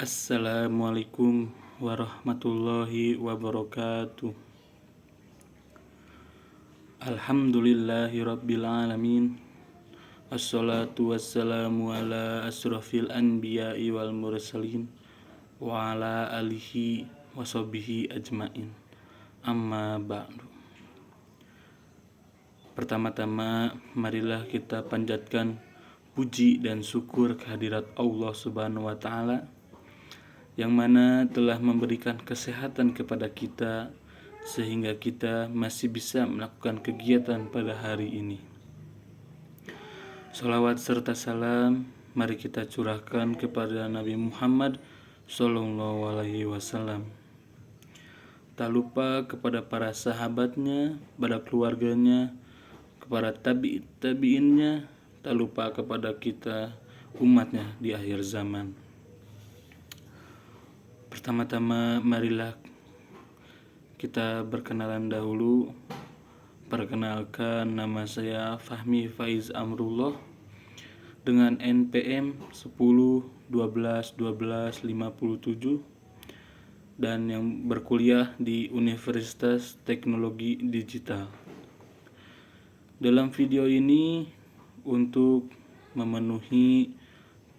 Assalamualaikum warahmatullahi wabarakatuh. Alhamdulillahi rabbil alamin. Assalatu wassalamu ala asrafil anbiya'i wal mursalin wa ala alihi wa sahbihi ajmain. Amma ba'du. Pertama-tama marilah kita panjatkan puji dan syukur kehadirat Allah Subhanahu wa taala yang mana telah memberikan kesehatan kepada kita sehingga kita masih bisa melakukan kegiatan pada hari ini. Salawat serta salam mari kita curahkan kepada Nabi Muhammad Sallallahu Alaihi Wasallam. Tak lupa kepada para sahabatnya, pada keluarganya, kepada tabi'innya, tak lupa kepada kita umatnya di akhir zaman. Pertama-tama marilah kita berkenalan dahulu. Perkenalkan, nama saya Fahmi Faiz Amrullah dengan NPM 10 12 12 57 dan yang berkuliah di Universitas Teknologi Digital. Dalam video ini untuk memenuhi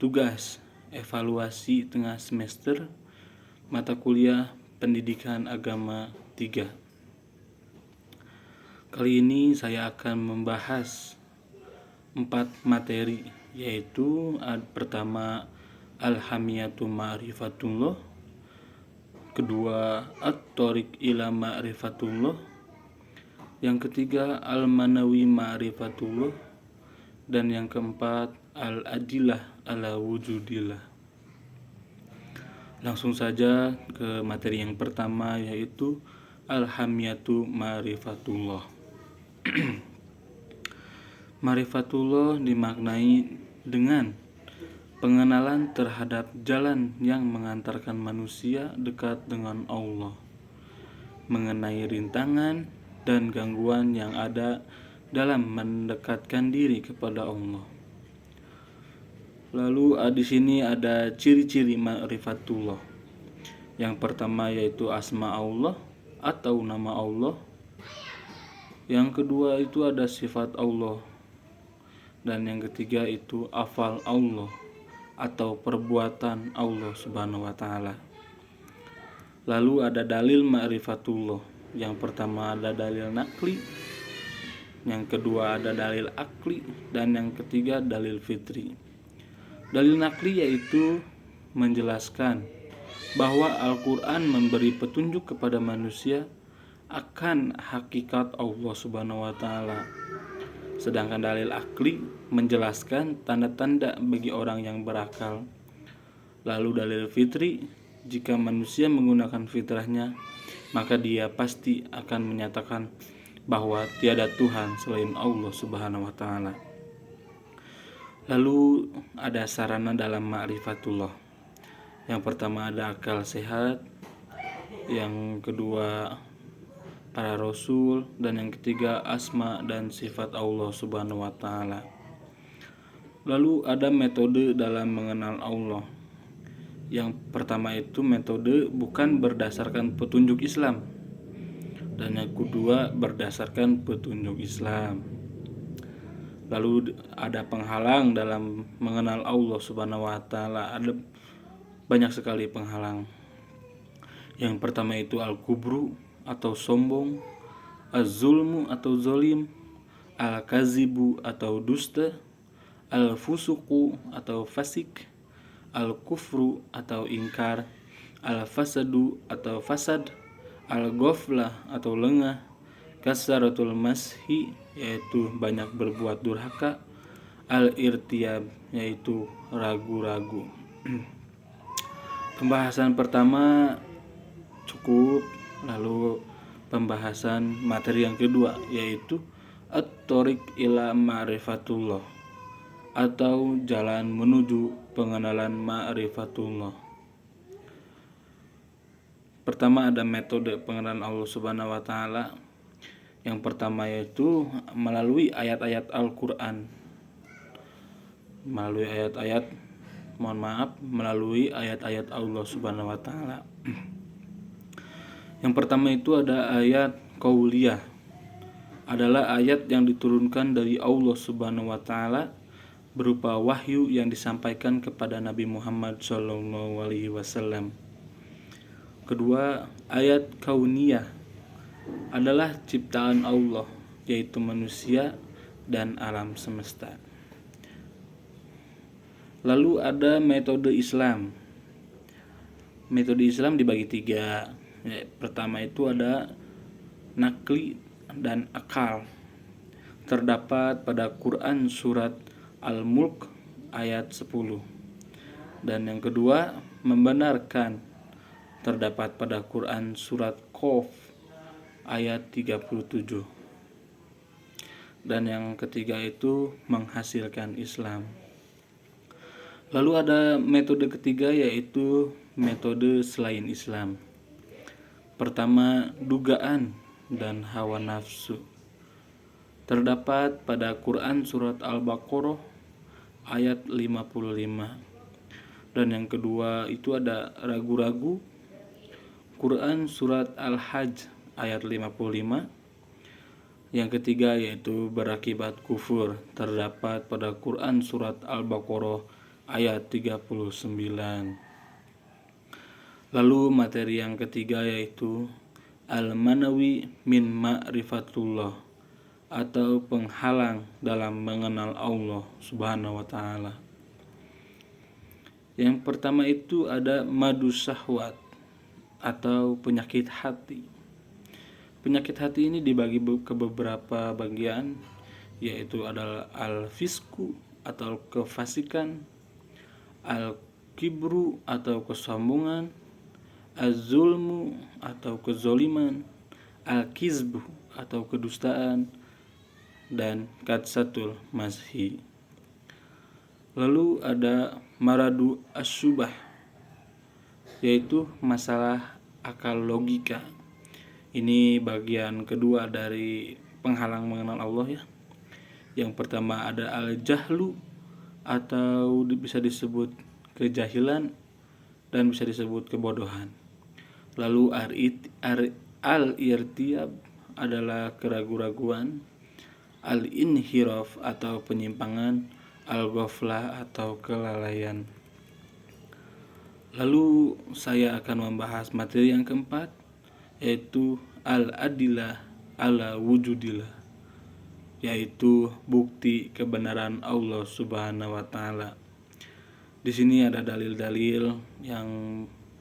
tugas evaluasi tengah semester mata kuliah Pendidikan Agama 3. Kali ini saya akan membahas 4 materi, yaitu pertama Al-Hamiyatu Ma'rifatullah, kedua At-Thoriq ila Ma'rifatullah, yang ketiga Al-Manawi Ma'rifatullah, dan yang keempat Al-Adillah ala Wujudillah. Langsung saja ke materi yang pertama, yaitu Al-Hamiyatu Ma'rifatullah. Ma'rifatullah dimaknai dengan pengenalan terhadap jalan yang mengantarkan manusia dekat dengan Allah, mengenai rintangan dan gangguan yang ada dalam mendekatkan diri kepada Allah. Lalu di sini ada ciri-ciri ma'rifatullah. Yang pertama yaitu asma Allah atau nama Allah. Yang kedua itu ada sifat Allah. Dan yang ketiga itu afal Allah atau perbuatan Allah Subhanahu wa taala. Lalu ada dalil ma'rifatullah. Yang pertama ada dalil nakli, yang kedua ada dalil akli, dan yang ketiga dalil fitri. Dalil nakli yaitu menjelaskan bahwa Al-Quran memberi petunjuk kepada manusia akan hakikat Allah Subhanahu wa taala. Sedangkan dalil akli menjelaskan tanda-tanda bagi orang yang berakal. Lalu dalil fitri, jika manusia menggunakan fitrahnya, maka dia pasti akan menyatakan bahwa tiada Tuhan selain Allah Subhanahu wa taala. Lalu ada sarana dalam ma'rifatullah. Yang pertama ada akal sehat, yang kedua para rasul, dan yang ketiga asma dan sifat Allah Subhanahu wa taala. Lalu ada metode dalam mengenal Allah. Yang pertama itu metode bukan berdasarkan petunjuk Islam, dan yang kedua berdasarkan petunjuk Islam. Lalu ada penghalang dalam mengenal Allah Subhanahu wa taala. Ada banyak sekali penghalang. Yang pertama itu al-kubru atau sombong, az-zulmu atau zolim, al-kazibu atau dusta, al-fusuku atau fasik, al-kufru atau ingkar, al-fasadu atau fasad, al-ghaflah atau lengah, kasaratul mashi yaitu banyak berbuat durhaka, al-irtiyab yaitu ragu-ragu. Pembahasan pertama cukup, lalu pembahasan materi yang kedua yaitu At-Thoriq ila Ma'rifatullah atau jalan menuju pengenalan Ma'rifatullah. Pertama ada metode pengenalan Allah Subhanahu wa taala. Yang pertama yaitu melalui ayat-ayat Al-Quran. Melalui ayat-ayat melalui ayat-ayat Allah Subhanahu wa taala. Yang pertama itu ada ayat qauliyah. Adalah ayat yang diturunkan dari Allah Subhanahu wa taala berupa wahyu yang disampaikan kepada Nabi Muhammad SAW. Kedua, ayat kauniyah adalah ciptaan Allah, yaitu manusia dan alam semesta. Lalu ada metode Islam. Metode Islam dibagi 3. Pertama itu ada nakli dan akal. Terdapat pada Quran surat Al-Mulk ayat 10. Dan yang kedua, membenarkan. Terdapat pada Quran surat Qaf ayat 37. Dan yang ketiga itu menghasilkan Islam. Lalu ada metode ketiga, yaitu metode selain Islam. Pertama, dugaan dan hawa nafsu. Terdapat pada Quran surat Al-Baqarah ayat 55. Dan yang kedua itu ada ragu-ragu. Quran surat Al-Hajj ayat 55. Yang ketiga yaitu berakibat kufur. Terdapat pada Quran surat Al-Baqarah ayat 39. Lalu materi yang ketiga yaitu al-manawi min ma'rifatullah, atau penghalang dalam mengenal Allah Subhanahu wa taala. Yang pertama itu ada madu syahwat atau penyakit hati. Penyakit hati ini dibagi ke beberapa bagian, yaitu adalah al-fisku atau kefasikan, al-kibru atau kesombongan, az-zulmu atau kezoliman, al-kizbu atau kedustaan, dan katsatul mazhi. Lalu ada maradu asyubah, yaitu masalah akal logika. Ini bagian kedua dari penghalang mengenal Allah ya. Yang pertama ada al-jahlu atau bisa disebut kejahilan dan bisa disebut kebodohan. Lalu al-irtiyab adalah keraguan-raguan, al-inhiraf atau penyimpangan, al-ghaflah atau kelalaian. Lalu saya akan membahas materi yang keempat, yaitu al-adillah ala wujudillah, yaitu bukti kebenaran Allah Subhanahu wa taala. Di sini ada dalil-dalil yang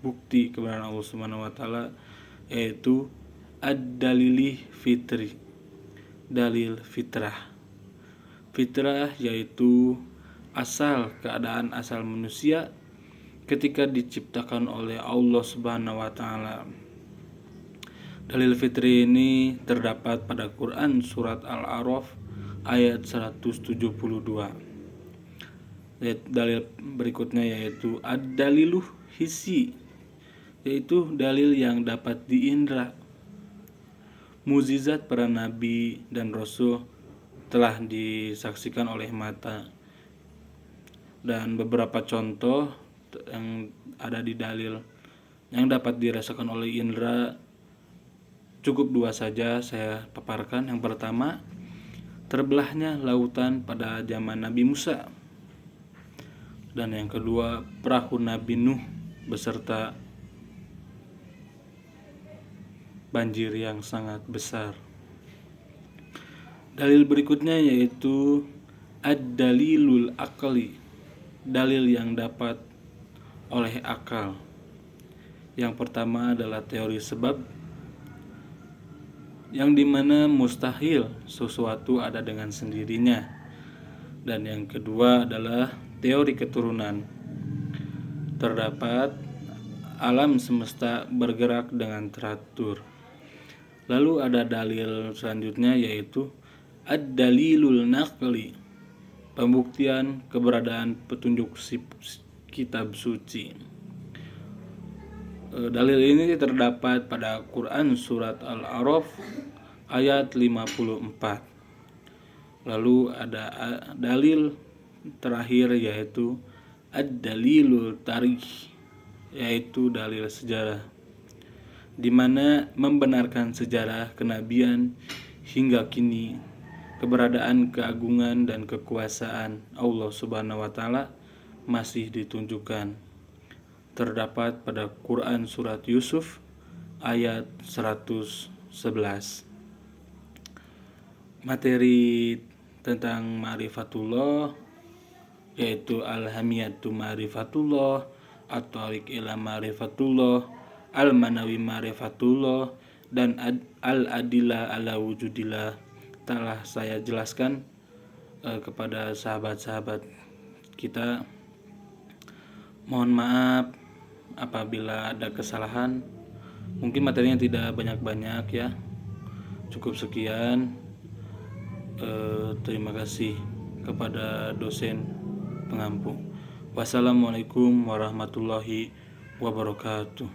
bukti kebenaran Allah Subhanahu wa taala, yaitu ad-dalili fitri, dalil fitrah. Fitrah yaitu keadaan asal manusia ketika diciptakan oleh Allah Subhanahu wa taala. Dalil fitri ini terdapat pada Quran surat Al-A'raf ayat 172. Dalil berikutnya yaitu ad-daliluh hissi, yaitu dalil yang dapat diindra. Mukjizat para nabi dan rasul telah disaksikan oleh mata. Dan beberapa contoh yang ada di dalil yang dapat dirasakan oleh indra, cukup 2 saja saya paparkan. Yang pertama, terbelahnya lautan pada zaman Nabi Musa. Dan yang kedua, perahu Nabi Nuh beserta banjir yang sangat besar. Dalil berikutnya yaitu ad-dalilul aqli, dalil yang dapat oleh akal. Yang pertama adalah teori sebab, yang dimana mustahil sesuatu ada dengan sendirinya. Dan yang kedua adalah teori keturunan. Terdapat alam semesta bergerak dengan teratur. Lalu ada dalil selanjutnya yaitu ad-dalilul naqli, pembuktian keberadaan petunjuk kitab suci. Dalil ini terdapat pada Quran surat Al-A'raf ayat 54. Lalu ada dalil terakhir yaitu ad-dalilul tarikh, yaitu dalil sejarah, di mana membenarkan sejarah kenabian hingga kini keberadaan, keagungan, dan kekuasaan Allah Subhanahu wa Ta'ala masih ditunjukkan. Terdapat pada Quran Surat Yusuf ayat 111. Materi tentang ma'rifatullah yaitu al-hamiyatu ma'rifatullah, at-tariq ila ma'rifatullah, al-manawi ma'rifatullah, dan al-adillah ala wujudillah telah saya jelaskan kepada sahabat-sahabat kita. Mohon maaf apabila ada kesalahan. Mungkin materinya tidak banyak-banyak ya. Cukup sekian. Terima kasih kepada dosen pengampu. Wassalamualaikum warahmatullahi wabarakatuh.